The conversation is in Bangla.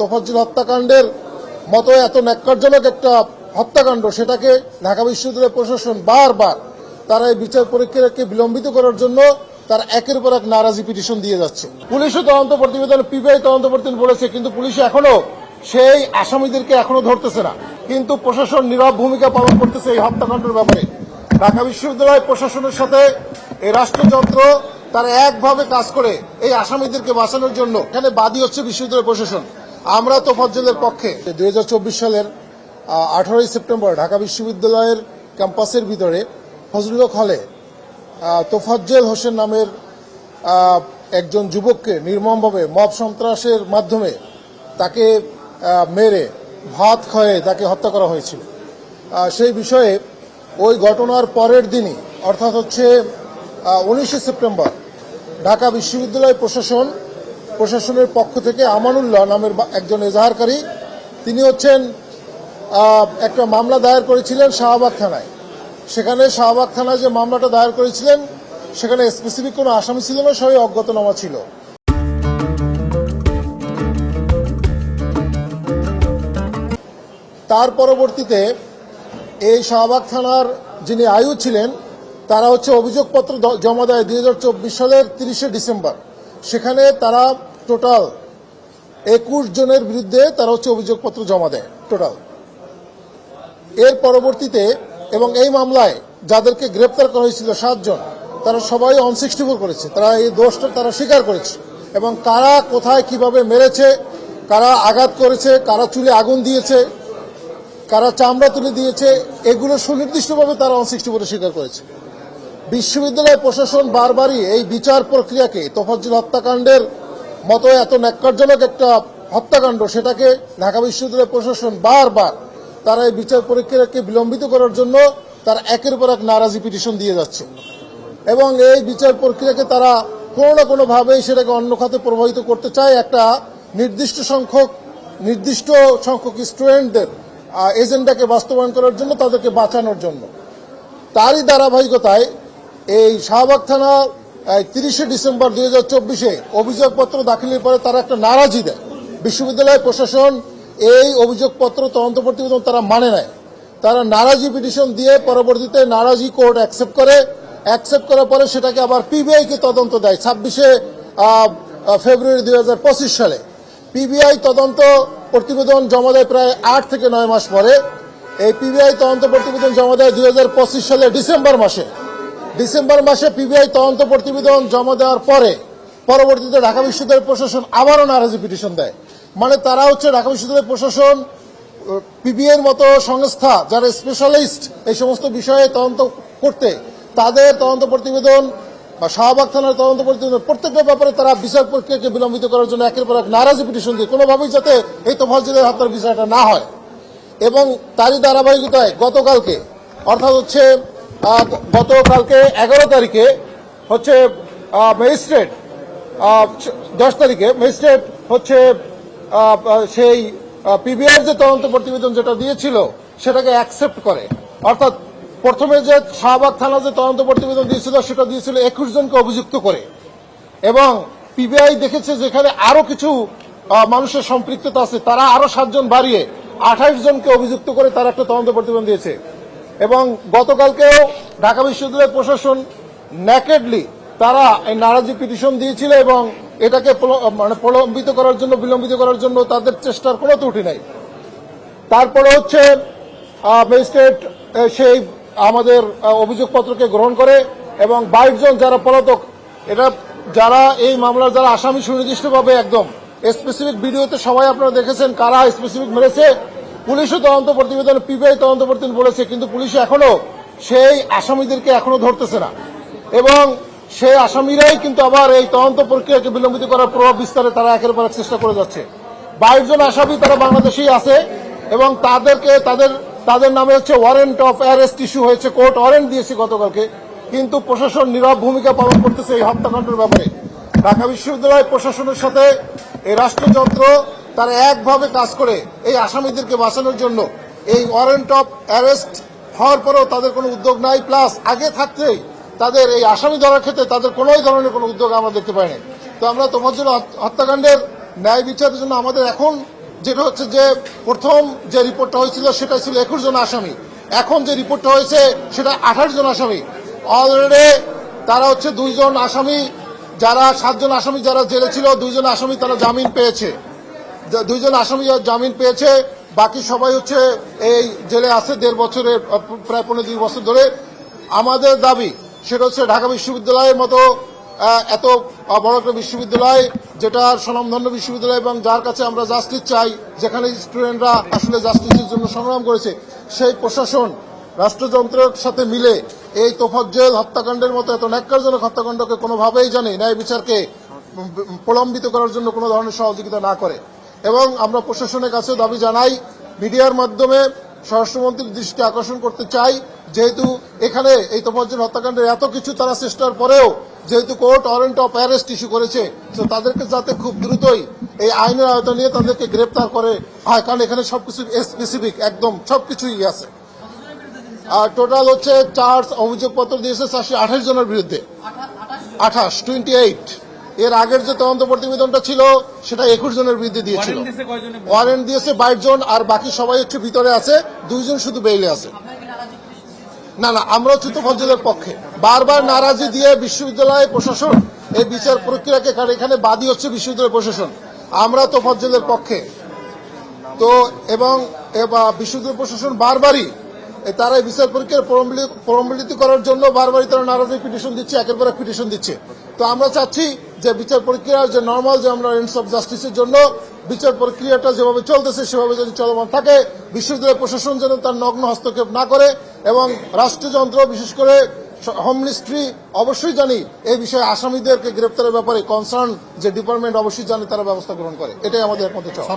তোফাজ্জল হত্যাকাণ্ডের মতো এত ন্যাক্কারজনক একটা হত্যাকাণ্ড, সেটাকে ঢাকা বিশ্ববিদ্যালয় প্রশাসন বারবার তারা এই বিচার প্রক্রিয়াকে বিলম্বিত করার জন্য তার একের পর এক নারাজি পিটিশন দিয়ে যাচ্ছে। পুলিশও তদন্ত প্রতিবেদন, পিবিআই তদন্ত প্রতিবেদন বলেছে, কিন্তু পুলিশ এখনো সেই আসামিদেরকে এখনো ধরতেছে না। কিন্তু প্রশাসন নীরব ভূমিকা পালন করতেছে এই হত্যাকাণ্ডের ব্যাপারে। ঢাকা বিশ্ববিদ্যালয় প্রশাসনের সাথে এই রাষ্ট্রযন্ত্র তারা একভাবে কাজ করে এই আসামিদেরকে বাঁচানোর জন্য। এখানে বাদী হচ্ছে বিশ্ববিদ্যালয় প্রশাসন। আমরা তোফাজ্জলের পক্ষে। 2024 সালের 18 সেপ্টেম্বর ঢাকা বিশ্ববিদ্যালয়ের ক্যাম্পাসের ভিতরে ফজলুল হক হলে তোফাজ্জল হোসেন নামের একজন যুবককে নির্মমভাবে মব সন্ত্রাসের মাধ্যমে তাকে মেরে ভাত খাইয়ে তাকে হত্যা করা হয়েছিল। সেই বিষয়ে ওই ঘটনার পরের দিনই অর্থাৎ হচ্ছে 19 সেপ্টেম্বর ঢাকা বিশ্ববিদ্যালয় প্রশাসনের পক্ষ থেকে আমানুল্লাহ নামের একজন এজাহারকারী, তিনি হচ্ছেন একটা মামলা দায়ের করেছিলেন শাহবাগ থানায়। সেখানে শাহবাগ থানায় যে মামলাটা দায়ের করেছিলেন সেখানে স্পেসিফিক কোনো আসামি ছিল না, সবাই অজ্ঞাতনামা ছিল। তার পরবর্তীতে এই শাহবাগ থানার যিনি আয়ু ছিলেন তারা হচ্ছে অভিযোগপত্র জমা দেয় 2024 সালের 30 ডিসেম্বর। সেখানে তারা টোটাল 21 জনের বিরুদ্ধে তারা হচ্ছে অভিযোগপত্র জমা দেয় টোটাল। এর পরবর্তীতে এবং এই মামলায় যাদেরকে গ্রেপ্তার করা হয়েছিল 7 জন, তারা সবাই 164 করেছে, তারা এই দোষটা তারা স্বীকার করেছে। এবং কারা কোথায় কিভাবে মেরেছে, কারা আঘাত করেছে, কারা চুলে আগুন দিয়েছে, কারা চামড়া তুলে দিয়েছে, এগুলো সুনির্দিষ্টভাবে তারা 164 স্বীকার করেছে। বিশ্ববিদ্যালয় প্রশাসন বারবারই এই বিচার প্রক্রিয়াকে তোফাজ্জল হত্যাকাণ্ডের মতো এত ন্যাক্কারজনক একটা হত্যাকাণ্ড, সেটাকে ঢাকা বিশ্ববিদ্যালয় প্রশাসন বারবার তারা এই বিচার প্রক্রিয়াকে বিলম্বিত করার জন্য তার একের পর এক নারাজি পিটিশন দিয়ে যাচ্ছে। এবং এই বিচার প্রক্রিয়াকে তারা কোনো না কোনোভাবেই সেটাকে অন্য খাতে প্রভাবিত করতে চায়, একটা নির্দিষ্ট সংখ্যক স্টুডেন্টদের এজেন্ডাকে বাস্তবায়ন করার জন্য, তাদেরকে বাঁচানোর জন্য। তারই ধারাবাহিকতায় এই শাহবাগ থানা 30 ডিসেম্বর 2024 অভিযোগপত্র দাখিলের পরে তারা একটা নারাজি দেয়। বিশ্ববিদ্যালয় প্রশাসন এই অভিযোগপত্র তদন্ত প্রতিবেদন তারা মানে নেয়, তারা নারাজি পিটিশন দিয়ে পরবর্তীতে নারাজি কোর্ট অ্যাকসেপ্ট করার পরে সেটাকে আবার পিবিআইকে তদন্ত দেয় 26 ফেব্রুয়ারি 2025 সালে। পিবিআই তদন্ত প্রতিবেদন জমা দেয় প্রায় 8 থেকে 9 মাস পরে। এই পিবিআই তদন্ত প্রতিবেদন জমা দেয় 2025 সালে ডিসেম্বর মাসে পিবিআই তদন্ত প্রতিবেদন জমা দেওয়ার পরে পরবর্তীতে ঢাকা বিশ্ববিদ্যালয় প্রশাসন আবারও নারাজি পিটিশন দেয়। মানে তারা হচ্ছে ঢাকা বিশ্ববিদ্যালয় প্রশাসন পিবিআই এর মতো সংস্থা যারা স্পেশালিস্ট এই সমস্ত বিষয়ে তদন্ত করতে, তাদের তদন্ত প্রতিবেদন বা শাহবাগ থানার তদন্ত প্রতিবেদন প্রত্যেকটা ব্যাপারে তারা বিচার প্রক্রিয়াকে বিলম্বিত করার জন্য একের পর এক নারাজি পিটিশন দিয়ে কোনোভাবেই যাতে এই তোফাজ্জলের হত্যার বিষয়টা না হয়। এবং তারই ধারাবাহিকতায় গতকালকে অর্থাৎ হচ্ছে গতকালকে 11 তারিখে হচ্ছে ম্যাজিস্ট্রেট 10 তারিখে ম্যাজিস্ট্রেট হচ্ছে সেই পিবিআই যে তদন্ত প্রতিবেদন যেটা দিয়েছিল সেটাকে অ্যাকসেপ্ট করে। অর্থাৎ প্রথমে যে শাহবাগ থানা যে তদন্ত প্রতিবেদন দিয়েছিল সেটা দিয়েছিল 21 জনকে অভিযুক্ত করে, এবং পিবিআই দেখেছে যেখানে আরো কিছু মানুষের সম্পৃক্ততা আছে, তারা আরো 7 জন বাড়িয়ে 28 জনকে অভিযুক্ত করে তারা একটা তদন্ত প্রতিবেদন দিয়েছে। এবং গতকালকেও ঢাকা বিশ্ববিদ্যালয় প্রশাসন ন্যাকেডলি তারা এই নারাজি পিটিশন দিয়েছিল এবং এটাকে বিলম্বিত করার জন্য তাদের চেষ্টার কোনো ত্রুটি নাই। তারপরে হচ্ছে ম্যাজিস্ট্রেট সেই আমাদের অভিযোগপত্রকে গ্রহণ করে এবং 22 জন যারা পলাতক, এটা যারা এই মামলার যারা আসামি সুনির্দিষ্টভাবে একদম স্পেসিফিক ভিডিওতে সবাই আপনারা দেখেছেন কারা স্পেসিফিক মেরেছে। পুলিশও তদন্ত প্রতিবেদন, পিবিআই তদন্ত প্রতিবেদন বলেছে, কিন্তু পুলিশ এখনো সেই আসামিদেরকে এখনো ধরতেছে না। এবং সেই আসামিরাই কিন্তু আবার এই তদন্ত প্রক্রিয়াকে বিলম্বিত করার প্রভাব বিস্তারে তারা একের পর এক চেষ্টা করে যাচ্ছে। 22 জন আসামি তারা বাংলাদেশেই আছে এবং তাদের নামে হচ্ছে ওয়ারেন্ট অফ অ্যারেস্ট ইস্যু হয়েছে, কোর্ট ওয়ারেন্ট দিয়েছে গতকালকে। কিন্তু প্রশাসন নীরব ভূমিকা পালন করতেছে এই হত্যাকাণ্ডের ব্যাপারে। ঢাকা বিশ্ববিদ্যালয় প্রশাসনের সাথে এই রাষ্ট্রযন্ত্র তারা একভাবে কাজ করে এই আসামিদেরকে বাঁচানোর জন্য। এই ওয়ারেন্ট অফ অ্যারেস্ট হওয়ার পরেও তাদের কোনো উদ্যোগ নাই, প্লাস আগে থাকতেই তাদের এই আসামি ধরার ক্ষেত্রে তাদের কোনো ধরনের কোনো উদ্যোগ আমরা দেখতে পাইনি। তো আমরা তোফাজ্জল হত্যাকাণ্ডের ন্যায় বিচারের জন্য আমাদের এখন যেটা হচ্ছে যে প্রথম যে রিপোর্টটা হয়েছিল সেটা ছিল 21 জন আসামি, এখন যে রিপোর্টটা হয়েছে সেটা 28 জন আসামি। অলরেডি তারা হচ্ছে 2 জন আসামি, যারা 7 জন আসামি যারা জেলে ছিল, 2 জন আসামি তারা জামিন পেয়েছে, 2 জন আসামি জামিন পেয়েছে, বাকি সবাই হচ্ছে এই জেলে আছে 1.5 বছরের, প্রায় 2.5 বছর ধরে। আমাদের দাবি সেটা হচ্ছে ঢাকা বিশ্ববিদ্যালয়ের মতো এত বড় একটা বিশ্ববিদ্যালয়, যেটা স্বনামধন্য বিশ্ববিদ্যালয় এবং যার কাছে আমরা জাস্টিস চাই, যেখানে স্টুডেন্টরা আসলে জাস্টিসের জন্য সংগ্রাম করেছে, সেই প্রশাসন রাষ্ট্রযন্ত্রের সাথে মিলে এই তোফাজ্জল হত্যাকাণ্ডের মতো এত ন্যাক্কারজনক হত্যাকাণ্ডকে কোনোভাবেই জানি ন্যায় বিচারকে প্রলম্বিত করার জন্য কোনো ধরনের সহযোগিতা না করে। এবং আমরা প্রশাসনের কাছে দাবি জানাই, মিডিয়ার মাধ্যমে স্বরাষ্ট্রমন্ত্রীর দৃষ্টি আকর্ষণ করতে চাই, যেহেতু এখানে এই তোফাজ্জল হত্যাকাণ্ডের এত কিছু তারা চেষ্টার পরেও যেহেতু court warrant of arrest issue করেছে, তো তাদেরকে যাতে খুব দ্রুতই এই আইনের আওতা নিয়ে তাদেরকে গ্রেপ্তার করে হয়, কারণ এখানে সবকিছু স্পেসিফিক, একদম সবকিছুই আছে। আর টোটাল হচ্ছে চার্জ অভিযোগপত্র দিয়েছে 428 জনের বিরুদ্ধে, 28। এর আগের যে তদন্ত প্রতিবেদনটা ছিল সেটা 21 জনের বিরুদ্ধে দিয়েছিল। ওয়ারেন্ট দিয়েছে 22 জন, আর বাকি সবাই হচ্ছে ভিতরে আছে, 2 জন শুধু বেইলে আছে। না, আমরা হচ্ছে তোফাজ্জলের পক্ষে। বারবার নারাজি দিয়ে বিশ্ববিদ্যালয় প্রশাসন এই বিচার প্রক্রিয়াকে, কারণ এখানে বাদী হচ্ছে বিশ্ববিদ্যালয় প্রশাসন, আমরা তোফাজ্জলের পক্ষে। তো এবং বিশ্ববিদ্যালয় প্রশাসন বারবারই তারা এই বিচার প্রক্রিয়ার প্রলম্বিত করার জন্য বারবারই তারা নারাজি পিটিশন দিচ্ছে, একের পর এক পিটিশন দিচ্ছে। তো আমরা চাচ্ছি যে বিচার প্রক্রিয়ার যে নর্মাল, যে আমরা এন্ডস অফ জাস্টিসের জন্য বিচার প্রক্রিয়াটা যেভাবে চলতেছে সেভাবে যদি চলমান থাকে, বিশ্ববিদ্যালয় প্রশাসন যেন তার নগ্ন হস্তক্ষেপ না করে, এবং রাষ্ট্রযন্ত্র বিশেষ করে হোম মিনিস্ট্রি অবশ্যই জানি এই বিষয়ে আসামিদেরকে গ্রেপ্তারের ব্যাপারে কনসার্ন যে ডিপার্টমেন্ট অবশ্যই জানি তারা ব্যবস্থা গ্রহণ করে। এটাই আমাদের একমাত্র চাওয়া।